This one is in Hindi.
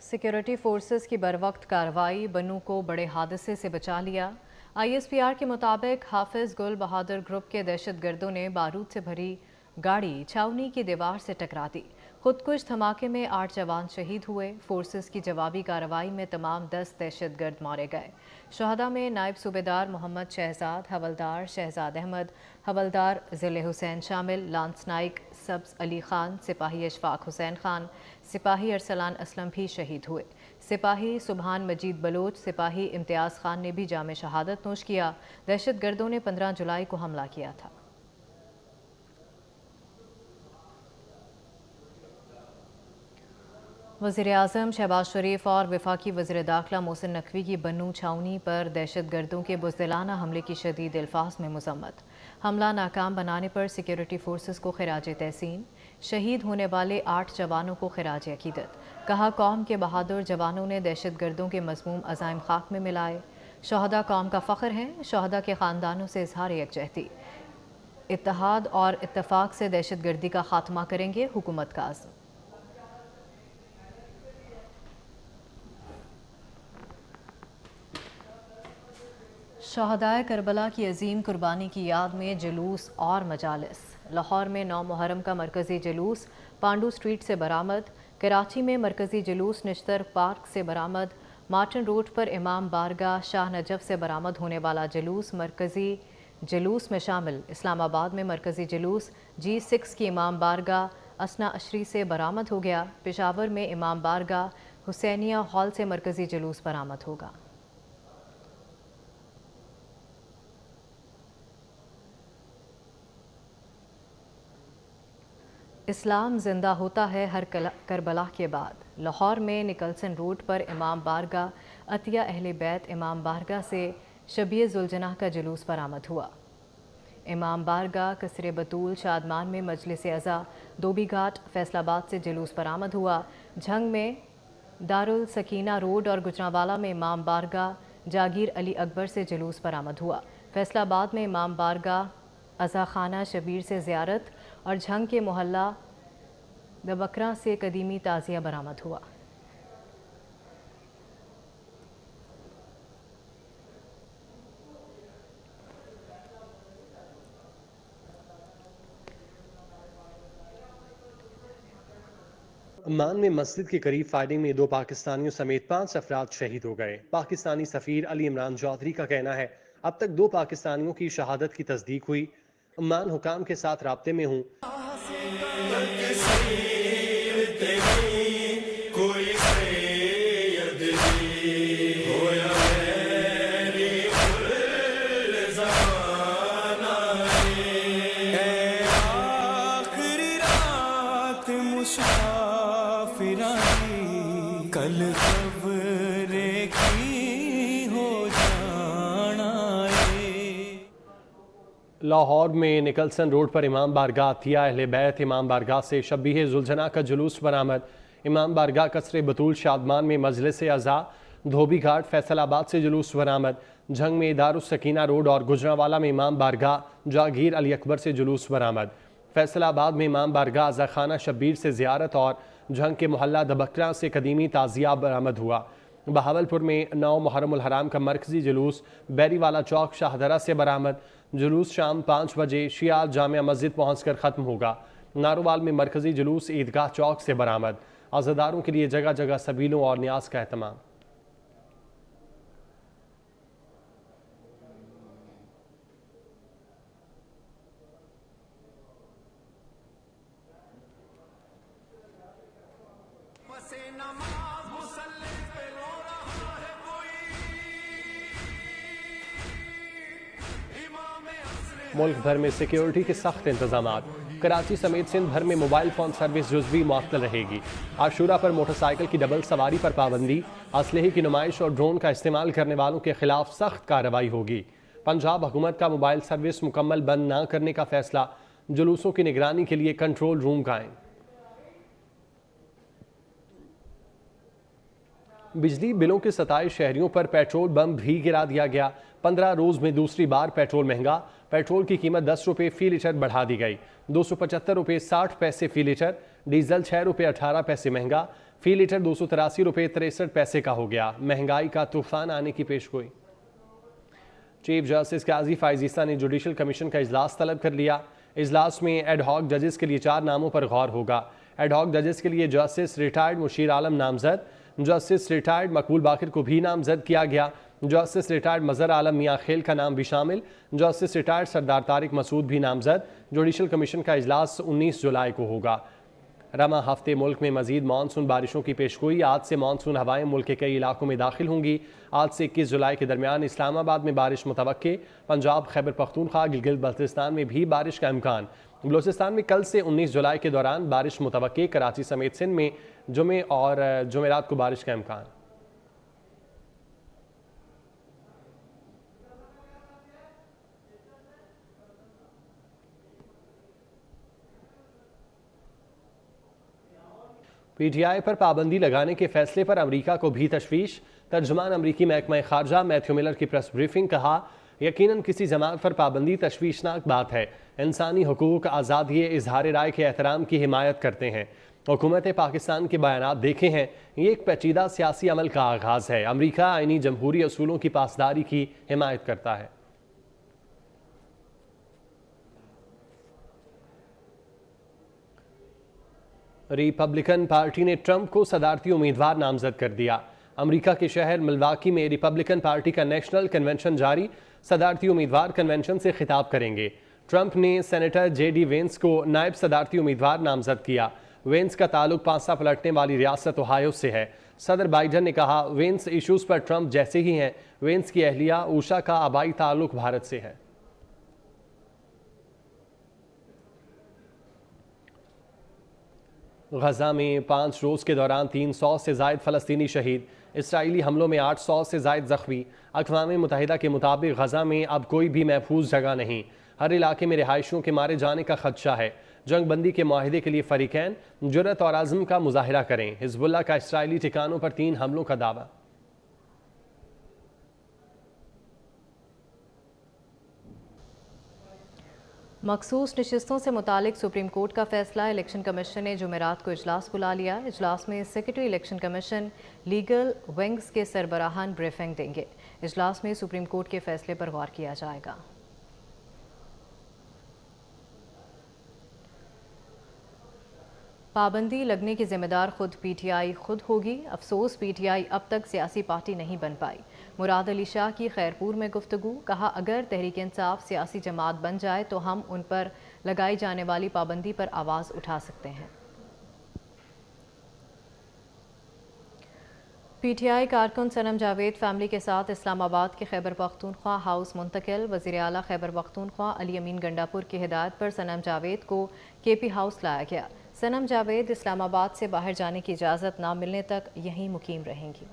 सिक्योरिटी फोर्सेस की बरवक्त कार्रवाई बनू को बड़े हादसे से बचा लिया। ISPR के मुताबिक हाफिज गुल बहादुर ग्रुप के दहशतगर्दों ने बारूद से भरी गाड़ी छावनी की दीवार से टकरा दी। खुदकुश धमाके में 8 जवान शहीद हुए। फोर्सेस की जवाबी कार्रवाई में तमाम 10 दहशतगर्द मारे गए। शहदा में नायब सूबेदार मोहम्मद शहजाद, हवलदार शहजाद अहमद, हवलदार ज़िले हुसैन शामिल, लांस नाइक सब्ज़ अली खान, सिपाही अशफाक हुसैन खान, सिपाही अरसलान असलम भी शहीद हुए। सिपाही सुबहान मजीद बलोच, सिपाही इम्तियाज़ खान ने भी जाम शहादत नोश किया। दहशतगर्दों ने 15 जुलाई को हमला किया था। वज़ीर-ए-आज़म शहबाज शरीफ और वफाकी वज़ीर दाखिला मोहसिन नकवी की बनू छावनी पर दहशतगर्दों के बुज़दिलाना हमले की शदीद अल्फाज में मज़म्मत। हमला नाकाम बनाने पर सिक्योरिटी फोर्सेस को खिराज तहसीन। शहीद होने वाले 8 जवानों को खिराज अकीदत। कहा, कौम के बहादुर जवानों ने दहशतगर्दों के मज़मूम अज़ाइम खाक में मिलाए। शहदा कौम का फ़ख्र हैं। शहदा के ख़ानदानों से इज़हार यकजहती, इत्तेहाद और इत्तफ़ाक़ से दहशतगर्दी का खात्मा करेंगे हुकूमत का आज़म। शहदाए करबला की अजीम कुर्बानी की याद में जुलूस और मजालिस। लाहौर में 9 मुहर्रम का मरकज़ी जुलूस पांडू स्ट्रीट से बरामद। कराची में मरकज़ी जुलूस निश्तर पार्क से बरामद। मार्टन रोड पर इमाम बारगाह शाह नजफ से बरामद होने वाला जुलूस मरकज़ी जुलूस में शामिल। इस्लामाबाद में मरकज़ी जुलूस G6 की इमाम बारगाह असना अशरी से बरामद हो गया। पेशावर में इमाम बारगाह हुसैनिया हॉल से मरकज़ी जुलूस बरामद होगा। इस्लाम जिंदा होता है हर करबला के बाद। लाहौर में निकलसन रोड पर इमाम बारगाह अतिया अहले बैत इमाम बारगाह से शबीए जुलजनाह का जुलूस बरामद हुआ। इमाम बारगाह कसरे बतूल शादमान में मजलिस अज़ा दोबी घाट फैसलाबाद से जुलूस बरामद हुआ। झंग में दारुल सकीना रोड और गुजरांवाला में इमाम बारगाह जागीर अली अकबर से जुलूस बरामद हुआ। फैसलाबाद में इमाम बारगाह अज़ा खाना शबीर से ज़ियारत और झंग के मोहल्ला दबकरा से कदीमी ताज़िया बरामद हुआ। अम्मान में मस्जिद के करीब फायरिंग में 2 पाकिस्तानियों समेत 5 अफराद शहीद हो गए। पाकिस्तानी सफीर अली इमरान चौधरी का कहना है, अब तक 2 पाकिस्तानियों की शहादत की तस्दीक हुई। अम्मान हुकाम के साथ राब्ते में हूँ। कल खबरें की हो जाना। लाहौर में निकलसन रोड पर इमाम बारगाह अतिया अहले बैत इमाम बारगाह से शबीह जुलजना का जुलूस बरामद। इमाम बारगाह कसरे बतूल शादमान में मजलिस अज़ा धोबी घाट फैसलाबाद से जुलूस बरामद। झंग में दारुस सकीना रोड और गुजरांवाला में इमाम बारगाह जागीर अली अकबर से जुलूस बरामद। फैसलाबाद में इमाम बारगाह अज़ा खाना शबीर से ज़ियारत और झंग के मोहल्ला दबकरा से कदीमी ताज़िया बरामद हुआ। बहावलपुर में 9 मुहर्रम हराम का मरकजी जुलूस बैरीवाला चौक शाहदरा से बरामद। जुलूस शाम 5 बजे शिया जामिया मस्जिद पहुँचकर ख़त्म होगा। नारोवाल में मरकजी जुलूस ईदगाह चौक से बरामद। अज़ादारों के लिए जगह जगह सबीलों और न्याज का एहतमाम। मुल्क भर में सिक्योरिटी के सख्त इंतजाम। कराची समेत सिंध भर में मोबाइल फ़ोन सर्विस जुज़वी मुअत्तल रहेगी। आशूरा पर मोटरसाइकिल की डबल सवारी पर पाबंदी, असलहे की नुमाइश और ड्रोन का इस्तेमाल करने वालों के खिलाफ सख्त कार्रवाई होगी। पंजाब हुकूमत का मोबाइल सर्विस मुकम्मल बंद न करने का फैसला। जुलूसों की निगरानी के लिए कंट्रोल रूम कायम। बिजली बिलों के 27 शहरियों पर पेट्रोल बम भी गिरा दिया गया। 15 रोज में दूसरी बार पेट्रोल महंगा। पेट्रोल की कीमत 10 रुपये फी लीटर बढ़ा दी गई। 275 रुपये 60 पैसे फी लीटर। डीजल 6 रुपये 18 पैसे महंगा। फी लीटर 283 रुपये 63 पैसे का हो गया। महंगाई का तूफान आने की पेशगोई। चीफ जस्टिस काजी फायजीसा ने जुडिशल कमीशन का इजलास तलब कर लिया। इजलास में एडहॉक जजेस के लिए 4 नामों पर गौर होगा। एडहॉक जजेस के लिए जस्टिस रिटायर्ड मुशीर आलम नामजद, जस्टिस रिटायर्ड मकबूल बाकिर को भी नामजद किया गया। जस्टिस रिटायर्ड मजहर आलम मियाँ खेल का नाम भी शामिल। जस्टिस रिटायर्ड सरदार तारिक मसूद भी नामजद। जुडिशल कमीशन का इजलास 19 जुलाई को होगा। रमा हफ्ते मुल्क में मजीद मानसून बारिशों की पेशगोई। आज से मानसून हवाएं मुल्क के कई इलाकों में दाखिल होंगी। आज से 21 जुलाई के दरमियान इस्लामाबाद में बारिश मुतवक्के। पंजाब, खैबर पख्तूनख्वा, गिलगित बल्तिस्तान में भी बारिश का इम्कान। बलूचिस्तान में कल से 19 जुलाई के दौरान बारिश मुतवक्के। कराची समेत सिंध में जुमे और जुमेरात को बारिश का इम्कान। PTI पर पाबंदी लगाने के फैसले पर अमरीका को भी तशवीश। तर्जुमान अमरीकी महकमा खारजा मैथ्यू मिलर की प्रेस ब्रीफिंग। कहा, यकीनन किसी जमात पर पाबंदी तशवीशनाक बात है। इंसानी हुकूक, आज़ादी इजहार राय के एहतराम की हिमायत करते हैं। हुकूमत पाकिस्तान के बयानात देखे हैं। ये एक पेचीदा सियासी अमल का आगाज़ है। अमरीका आईनी जमहूरी असूलों की पासदारी की हिमायत करता है। रिपब्लिकन पार्टी ने ट्रंप को सदारती उम्मीदवार नामजद कर दिया। अमेरिका के शहर मिल्वाकी में रिपब्लिकन पार्टी का नेशनल कन्वेंशन जारी। सदारती उम्मीदवार कन्वेंशन से खिताब करेंगे। ट्रंप ने सेनेटर JD वेंस को नायब सदारती उम्मीदवार नामजद किया। वेंस का ताल्लुक पांसा पलटने वाली रियासत ओहायो से है। सदर बाइडन ने कहा, वेंस इशूज पर ट्रंप जैसे ही हैं। वेंस की अहलिया ऊषा का आबाई ताल्लुक भारत से है। गजा में 5 रोज़ के दौरान 300 से ज़ायद फ़लस्तीनी शहीद। इसराइली हमलों में 800 से ज़ायद ज़ख्मी। अक़वाम मुत्तहिदा के मुताबिक गजा में अब कोई भी महफूज जगह नहीं। हर इलाके में रिहायशियों के मारे जाने का खदशा है। जंग बंदी के माहिदे के लिए फ़रीक़ैन जुर्रत और आज़म का मुज़ाहिरा करें। हिज़्बुल्लाह का इसराइली ठिकानों पर 3 हमलों का दावा। मखसूस नशिस्तों से मुतालिक सुप्रीम कोर्ट का फैसला। इलेक्शन कमीशन ने जुमेरात को इजलास बुला लिया। इजलास में secretary election commission, legal wings के सरबराहान ब्रीफिंग देंगे। इजलास में सुप्रीम कोर्ट के फैसले पर गौर किया जाएगा। पाबंदी लगने की जिम्मेदार खुद PTI खुद होगी। अफसोस PTI अब तक सियासी पार्टी नहीं बन पाई। मुराद अली शाह की खैरपुर में गुफ्तगू। कहा, अगर तहरीक इंसाफ सियासी जमात बन जाए तो हम उन पर लगाई जाने वाली पाबंदी पर आवाज़ उठा सकते हैं। PTI कारकुन सनम जावेद फैमिली के साथ इस्लामाबाद के खैबर पख्तूनख्वा हाउस मुंतकिल। वज़ीर आला खैबर पख्तूनख्वा अली अमीन गंडापुर की हिदायत पर सनम जावेद को KP हाउस लाया गया। सनम जावेद इस्लामाबाद से बाहर जाने की इजाज़त न मिलने तक यहीं मुकीम रहेंगी।